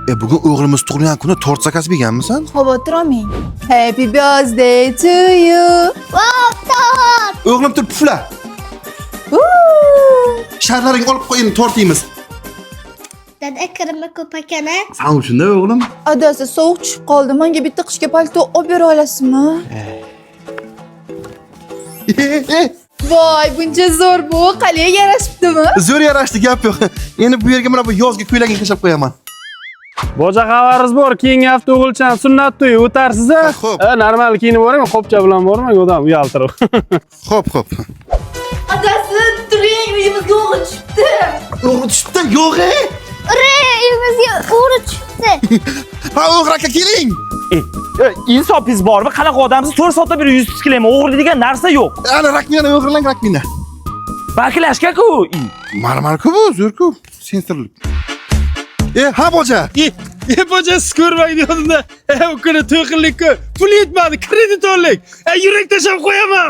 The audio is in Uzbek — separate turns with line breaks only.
Bugün o'g'limiz tug'ilgan kuni tort zakaz berganmisan?
Xavotir olmang. Happy birthday to you.
O'g'lim turib pufla. Sharlaring olib qo'yin, tort yeymiz.
Dada kirimi ko'p ekan.
Sen uchun-da o'g'lim.
Adasi sovuq tushib qoldi. Menga bitta qishki palto olib bera olasizmi? Voy, buncha zo'r bu. Qalay yarashibdimi?
Zo'r yarashdi, gap yo'q. Endi bu yerga mana bu yozgi ko'ylagini qishab qo'yaman.
Boja xabaringiz bor, keyingi hafta o'g'ilchan sunnat to'yi o'tarsiz-a?
Xo'p.
Normal kiyinib boring, qopcha bilan bormang, odam uyaltirib.
Xo'p.
Adasi, turing, uyimizga o'g'il tushibdi.
O'g'ri tushibdi, yo'q-e?
Uyimizga o'g'ri tushibdi.
Ha, o'g'ri aka keling.
Insofingiz bormi? Qanaqa odamsiz? 4 soatda bir 100 kilometr o'g'ri degan narsa yo'q.
Ana rakmini o'g'irlang rakmini.
Baklashka-ku.
Marmar-ku bu, zo'r-ku. Sensorlik. Ha boja.
Boja ko'rmang dedim-da. U kuni to'qinlik-ku. Pul yetmadi, kredit oldik. Yurak tashab qo'yaman.